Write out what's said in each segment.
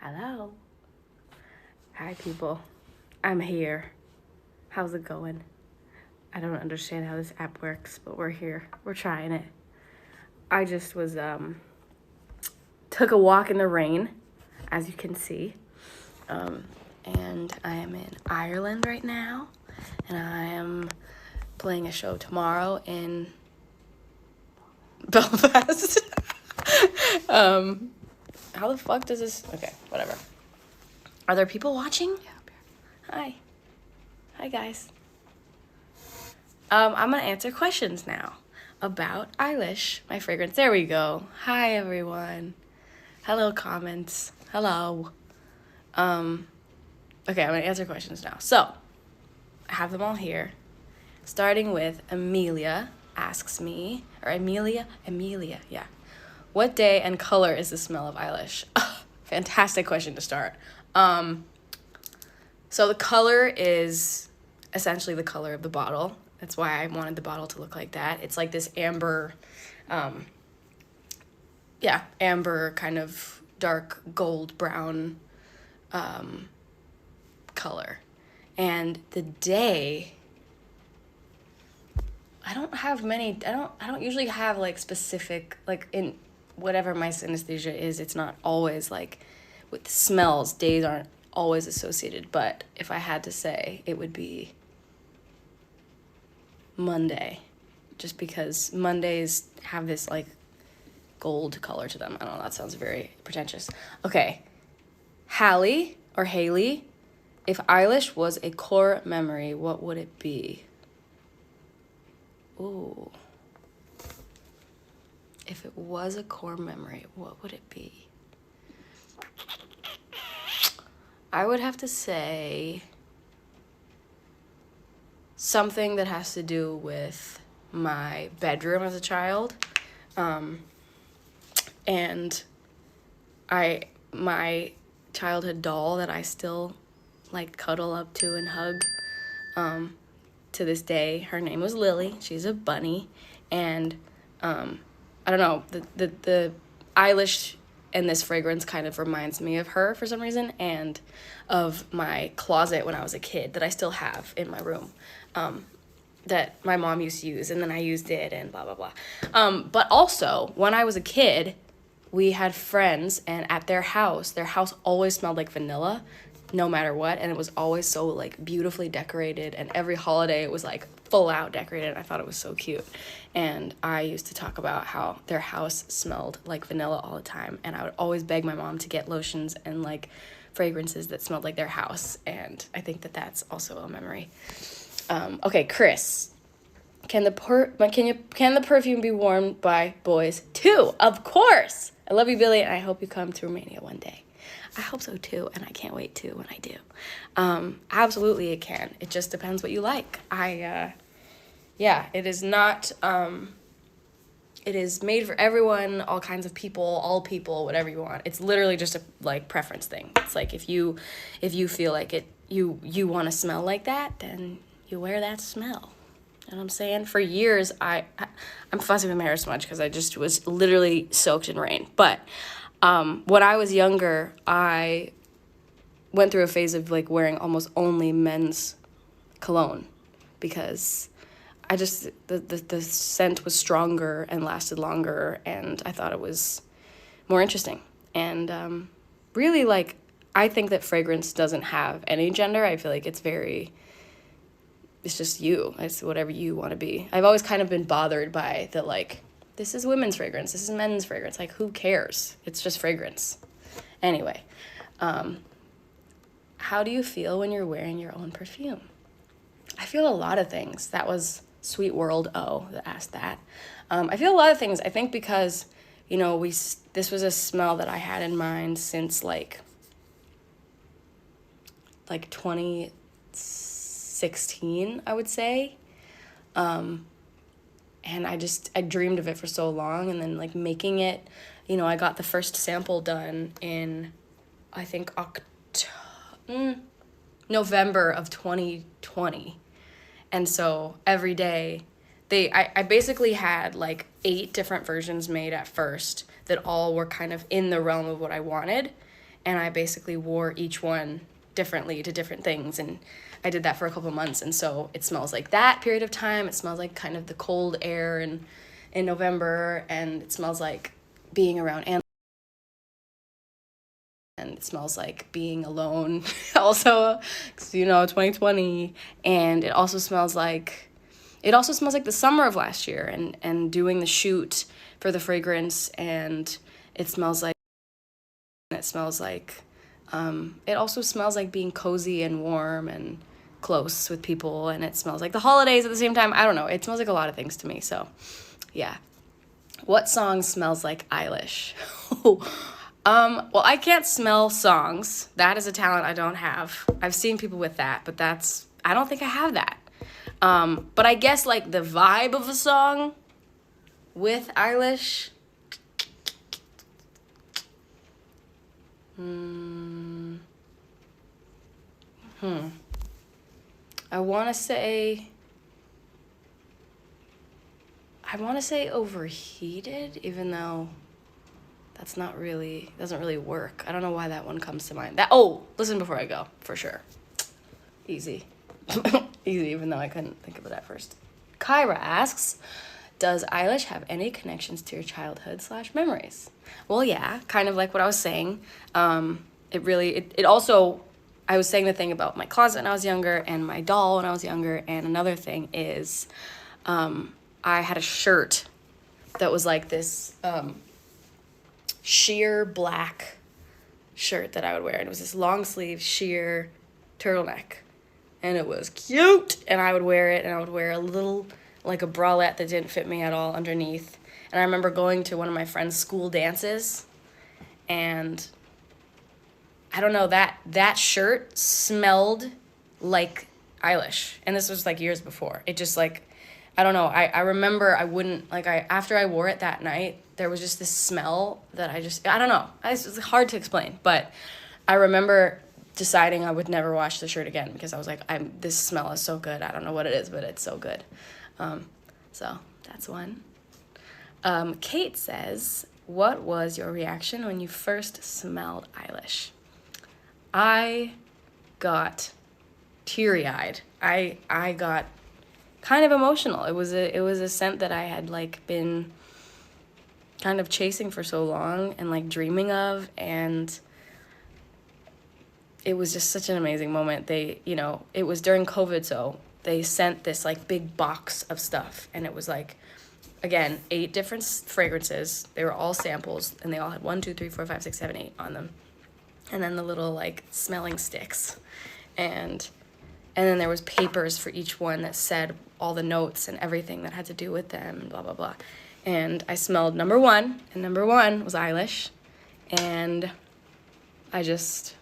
Hello. Hi, people. I'm here. How's it going? I don't understand how this app works, but we're here. We're trying it. I just was, took a walk in the rain, as you can see. And I am in Ireland right now, and I am playing a show tomorrow in Belfast. How the fuck does this... Okay, whatever. Are there people watching? Yeah, up here. Hi. Hi, guys. I'm gonna answer questions now about Eilish, my fragrance. There we go. Hi, everyone. Hello, comments. Hello. Okay, I'm gonna answer questions now. So, I have them all here. Starting with Amelia asks me, or Amelia, yeah. What day and color is the smell of Eilish? Oh, fantastic question to start. So the color is essentially the color of the bottle. That's why I wanted the bottle to look like that. It's like this amber, amber kind of dark gold brown color. And the day, I don't usually have like specific, like in whatever my synesthesia is, it's not always like with smells, days aren't always associated, but if I had to say, it would be Monday, just because Mondays have this like gold color to them. I don't know, that sounds very pretentious. Okay, Haley, if Eilish was a core memory, what would it be? Ooh. If it was a core memory, what would it be? I would have to say something that has to do with my bedroom as a child. And my childhood doll that I still like cuddle up to and hug to this day. Her name was Lily. She's a bunny. And I don't know, the Eilish and this fragrance kind of reminds me of her for some reason, and of my closet when I was a kid that I still have in my room, that my mom used to use, and then I used it, and blah, blah, blah. But also, when I was a kid, we had friends, and at their house always smelled like vanilla, no matter what, and it was always so, like, beautifully decorated, and every holiday it was, like, full out decorated, and I thought it was so cute. And I used to talk about how their house smelled like vanilla all the time, and I would always beg my mom to get lotions and like fragrances that smelled like their house, and I think that that's also a memory. Okay, Chris, can the perfume be worn by boys too? Of course. I love you, Billie, and I hope you come to Romania one day. I hope so too, and I can't wait to when I do. Absolutely it can. It just depends what you like. Yeah, it is not, it is made for everyone, all kinds of people, all people, whatever you want. It's literally just a, like, preference thing. It's like, if you feel like it, you want to smell like that, then you wear that smell. You know what I'm saying? For years, I'm fussing with my hair so much because I just was literally soaked in rain. But when I was younger, I went through a phase of, like, wearing almost only men's cologne because I just, the scent was stronger and lasted longer, and I thought it was more interesting. And really, like, I think that fragrance doesn't have any gender. I feel like it's just you. It's whatever you want to be. I've always kind of been bothered by the, like, this is women's fragrance, this is men's fragrance. Like, who cares? It's just fragrance. Anyway, how do you feel when you're wearing your own perfume? I feel a lot of things. That was Sweet World O that asked that. I feel a lot of things. I think because, you know, this was a smell that I had in mind since like 2016, I would say. And I dreamed of it for so long, and then like making it, you know, I got the first sample done in, I think, November of 2020. And so every day, I basically had like 8 different versions made at first that all were kind of in the realm of what I wanted. and I basically wore each one differently to different things, and I did that for a couple months, and so it smells like that period of time. It smells like kind of the cold air in November, and it smells like being around animals, and it smells like being alone also, 'cause, you know, 2020. And it also smells like the summer of last year, and doing the shoot for the fragrance, and it smells like it also smells like being cozy and warm and close with people, and it smells like the holidays at the same time. I don't know, it smells like a lot of things to me. So yeah. What song smells like Eilish? Well, I can't smell songs. That is a talent I don't have. I've seen people with that, but I don't think I have that. But I guess like the vibe of a song with Eilish. I want to say Overheated, even though that's not really, doesn't really work. I don't know why that one comes to mind. Listen Before I Go, for sure. Easy. Easy, even though I couldn't think of it at first. Kyra asks, does Eilish have any connections to your childhood/memories? Well, yeah, kind of like what I was saying. It also, I was saying the thing about my closet when I was younger and my doll when I was younger, and another thing is I had a shirt that was like this sheer black shirt that I would wear, and it was this long sleeve sheer turtleneck, and it was cute, and I would wear it, and I would wear a little, like a bralette that didn't fit me at all underneath. And I remember going to one of my friend's school dances, and I don't know, that shirt smelled like Eilish, and this was like years before. It just like, I don't know, I remember after I wore it that night, there was just this smell that I don't know, it's hard to explain, but I remember deciding I would never wash the shirt again, because I was like, this smell is so good. I don't know what it is, but it's so good. So that's one. Kate says, what was your reaction when you first smelled Eilish? I got teary-eyed. I got kind of emotional. It was a scent that I had like been kind of chasing for so long and like dreaming of, and it was just such an amazing moment. It was during COVID, so they sent this like big box of stuff, and it was like, again, 8 different fragrances. They were all samples, and they all had 1, 2, 3, 4, 5, 6, 7, 8 on them, and then the little like smelling sticks, and then there was papers for each one that said all the notes and everything that had to do with them, and blah blah blah. And I smelled number 1, and number 1 was Eilish, and I was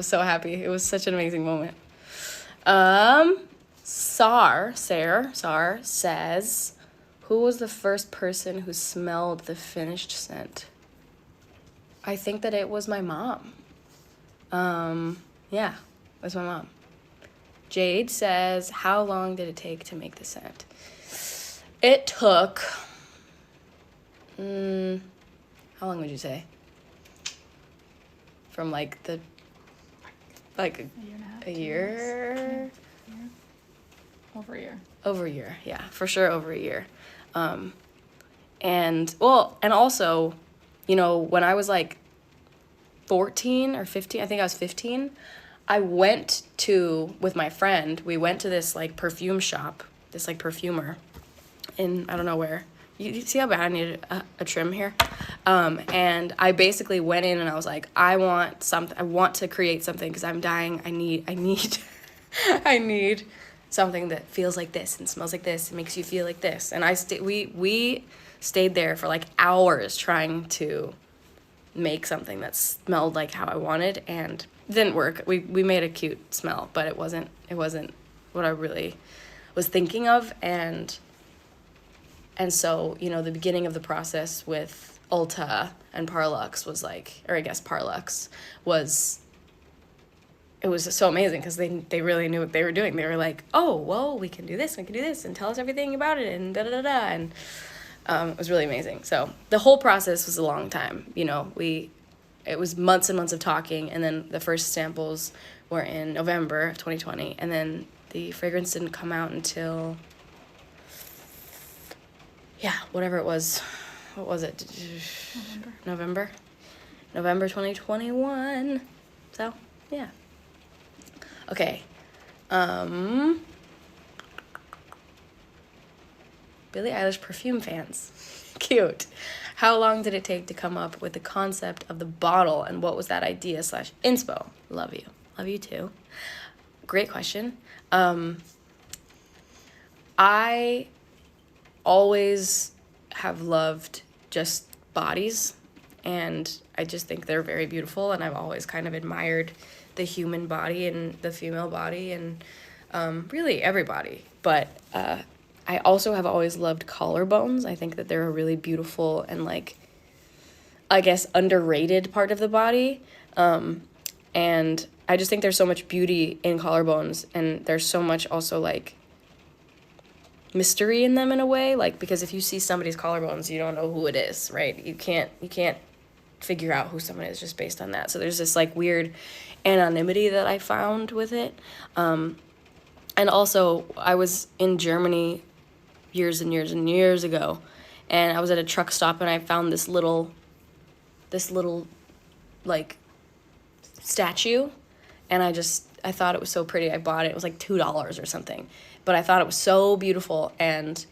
so happy. It was such an amazing moment. Sar says, who was the first person who smelled the finished scent? I think that it was my mom. Yeah, it was my mom. Jade says, how long did it take to make the scent? It took, how long would you say? From like a year? Over a year. Over a year, yeah, for sure over a year. And also, when I was like 14 or 15, I think I was 15, I went with my friend, we went to this like perfume shop, this like perfumer in, I don't know where. You see how bad I needed a trim here? And I basically went in and I was like, I want to create something because I'm dying. I need something that feels like this and smells like this and makes you feel like this. And we stayed there for like hours trying to make something that smelled like how I wanted, and it didn't work. We made a cute smell, but it wasn't what I really was thinking of. And so, the beginning of the process with Ulta and Parlux was like, or I guess Parlux was, it was so amazing because they really knew what they were doing. They were like, oh, well, we can do this, and tell us everything about it, and da-da-da-da. It was really amazing. So the whole process was a long time. You know, it was months and months of talking, and then the first samples were in November of 2020, and then the fragrance didn't come out until, whatever it was. What was it? November 2021. So, yeah. Okay. Billie Eilish perfume fans. Cute. How long did it take to come up with the concept of the bottle, and what was that idea / inspo? Love you. Love you too. Great question. I always have loved just bodies, and I just think they're very beautiful, and I've always kind of admired the human body and the female body and really everybody. But I also have always loved collarbones. I think that they're a really beautiful and, like, I guess, underrated part of the body. And I just think there's so much beauty in collarbones, and there's so much also, like, mystery in them in a way. Like, because if you see somebody's collarbones, you don't know who it is, right? You can't figure out who someone is just based on that. So there's this, like, weird anonymity that I found with it. And also, I was in Germany years and years and years ago, and I was at a truck stop, and I found this little like statue, and I thought it was so pretty. I bought it. It was like $2 or something, but I thought it was so beautiful, and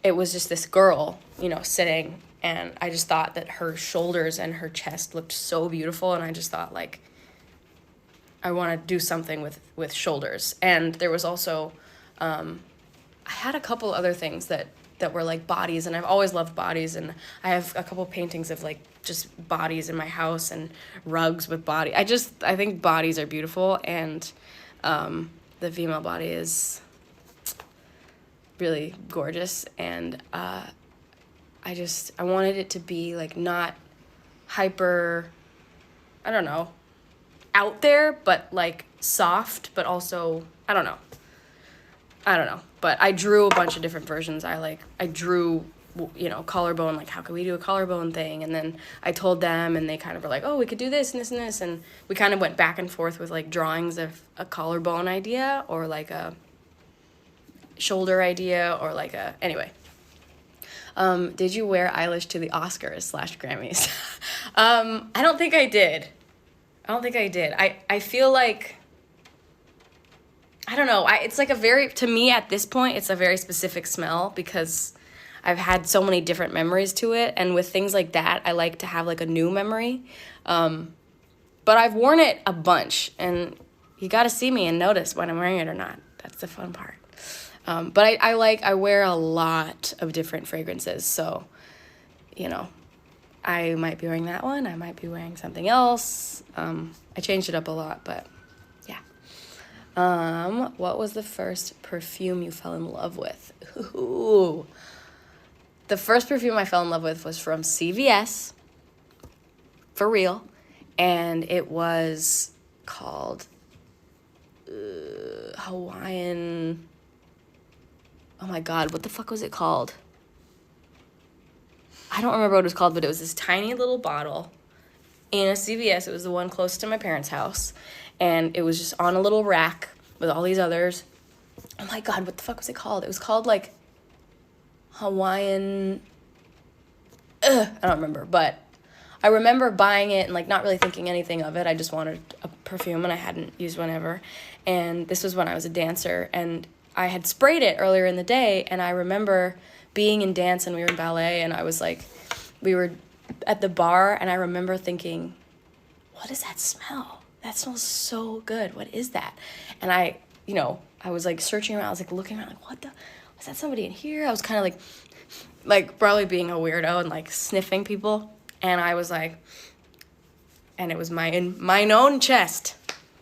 it was just this girl, you know, sitting, and I just thought that her shoulders and her chest looked so beautiful, and I just thought, like, I want to do something with shoulders. And there was also I had a couple other things that were like bodies, and I've always loved bodies, and I have a couple paintings of, like, just bodies in my house and rugs with body. I think bodies are beautiful, and the female body is really gorgeous, and I wanted it to be, like, not hyper, I don't know, out there, but, like, soft, but also, I don't know, but I drew a bunch of different versions. I drew, you know, collarbone, like, how could we do a collarbone thing? And then I told them, and they kind of were like, oh, we could do this and this and this, and we kind of went back and forth with, like, drawings of a collarbone idea, or, like, a shoulder idea, or, like, anyway. Did you wear Eilish to the Oscars / Grammys? I don't think I did. I feel like, I don't know. It's like to me at this point, it's a very specific smell, because I've had so many different memories to it. And with things like that, I like to have, like, a new memory. But I've worn it a bunch, and you got to see me and notice when I'm wearing it or not. That's the fun part. But I wear a lot of different fragrances. So, you know, I might be wearing that one. I might be wearing something else. I changed it up a lot, but yeah. What was the first perfume you fell in love with? Ooh. The first perfume I fell in love with was from CVS, for real, and it was called Hawaiian. Oh my God, what the fuck was it called? I don't remember what it was called, but it was this tiny little bottle in a CVS. It was the one close to my parents' house, and it was just on a little rack with all these others. Oh my God, what the fuck was it called? It was called, like, Hawaiian, I don't remember, but I remember buying it and, like, not really thinking anything of it. I just wanted a perfume, and I hadn't used one ever, and this was when I was a dancer, and I had sprayed it earlier in the day, and I remember being in dance, and we were in ballet, and I was, like, we were at the bar, and I remember thinking, what is that smell? That smells so good. What is that? And I was, like, searching around. I was, like, looking around, like, what the, was that somebody in here? I was kind of, like probably being a weirdo and, like, sniffing people. And I was, like, and it was mine own chest.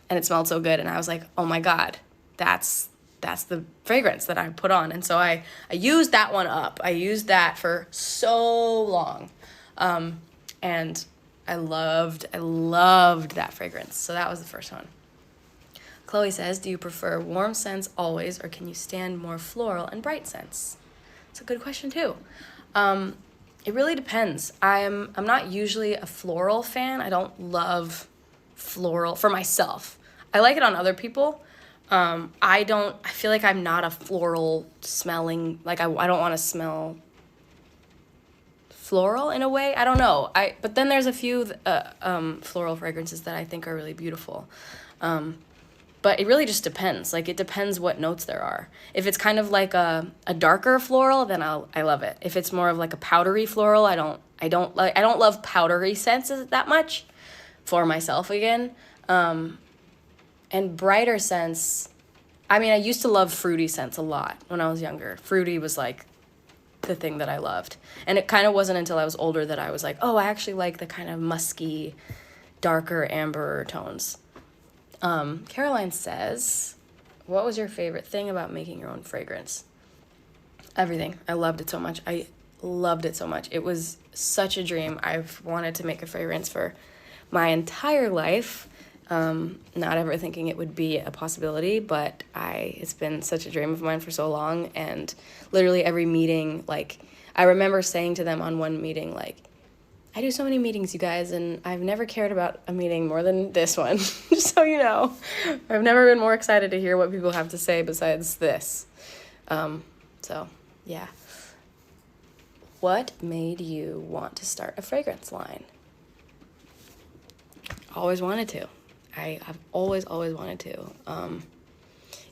And it smelled so good. And I was, like, oh, my God, that's the fragrance that I put on. And so I used that one up. I used that for so long. And I loved that fragrance. So that was the first one. Chloe says, do you prefer warm scents always, or can you stand more floral and bright scents? It's a good question too. It really depends. I'm not usually a floral fan. I don't love floral for myself. I like it on other people. I feel like I'm not a floral smelling, like I don't want to smell floral in a way. I don't know. But then there's a few floral fragrances that I think are really beautiful. But it really just depends. Like, it depends what notes there are. If it's kind of like a darker floral, then I love it. If it's more of like a powdery floral, I don't love powdery scents that much for myself again. And brighter scents, I mean, I used to love fruity scents a lot when I was younger. Fruity was like the thing that I loved. And it kind of wasn't until I was older that I was like, oh, I actually like the kind of musky, darker amber tones. Caroline says, what was your favorite thing about making your own fragrance? Everything. I loved it so much. I loved it so much. It was such a dream. I've wanted to make a fragrance for my entire life. Not ever thinking it would be a possibility, but it's been such a dream of mine for so long. And literally every meeting, like, I remember saying to them on one meeting, like, I do so many meetings, you guys, and I've never cared about a meeting more than this one, just so you know. I've never been more excited to hear what people have to say besides this. So, yeah. What made you want to start a fragrance line? Always wanted to. I've always wanted to.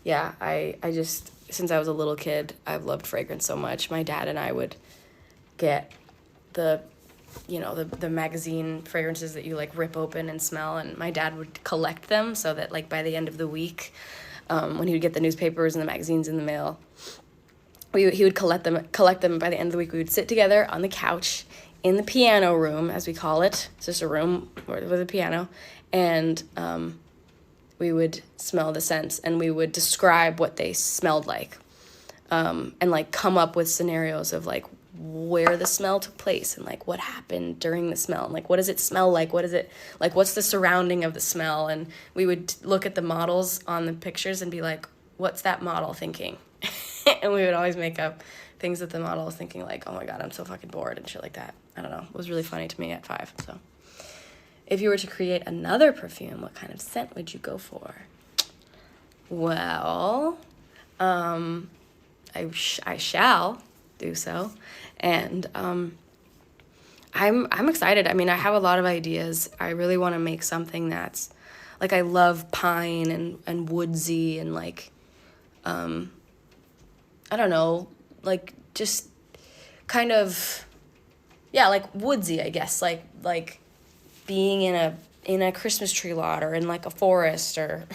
Yeah, I just, since I was a little kid, I've loved fragrance so much. My dad and I would get the magazine fragrances that you like rip open and smell, and my dad would collect them so that like by the end of the week, when he would get the newspapers and the magazines in the mail, he would collect them. By the end of the week, we would sit together on the couch in the piano room, as we call it. It's just a room with a piano, and we would smell the scents, and we would describe what they smelled like, and like come up with scenarios of like where the smell took place and like what happened during the smell and like what does it smell like, what is it like, what's the surrounding of the smell. And we would look at the models on the pictures and be like, what's that model thinking? And we would always make up things that the model was thinking, like, oh my god, I'm so fucking bored and shit like that. I don't know, it was really funny to me at 5. So if you were to create another perfume, what kind of scent would you go for? Well, I shall do so. And I'm excited. I mean, I have a lot of ideas. I really want to make something that's like, I love pine and woodsy and like I don't know, like just kind of, yeah, like woodsy, I guess, like being in a Christmas tree lot or in like a forest or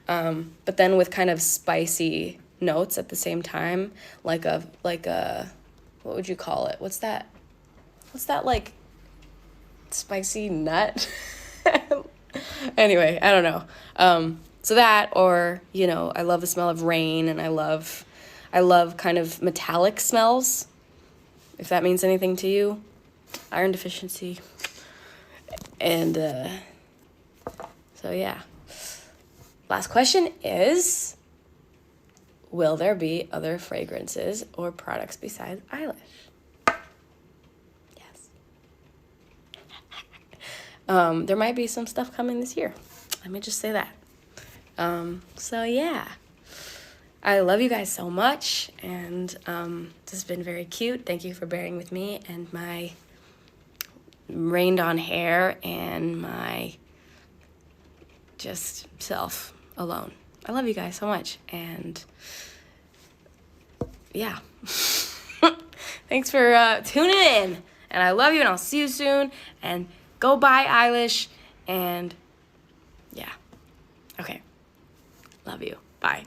but then with kind of spicy notes at the same time, like a what would you call it? What's that like spicy nut? Anyway, I don't know. So that, or, you know, I love the smell of rain, and I love kind of metallic smells, if that means anything to you. Iron deficiency. And so yeah. Last question is, will there be other fragrances or products besides Eilish? Yes. There might be some stuff coming this year. Let me just say that. So yeah. I love you guys so much, and this has been very cute. Thank you for bearing with me and my rained on hair and my just self alone. I love you guys so much, and yeah. Thanks for tuning in, and I love you, and I'll see you soon, and go buy Eilish, and yeah. Okay. Love you. Bye.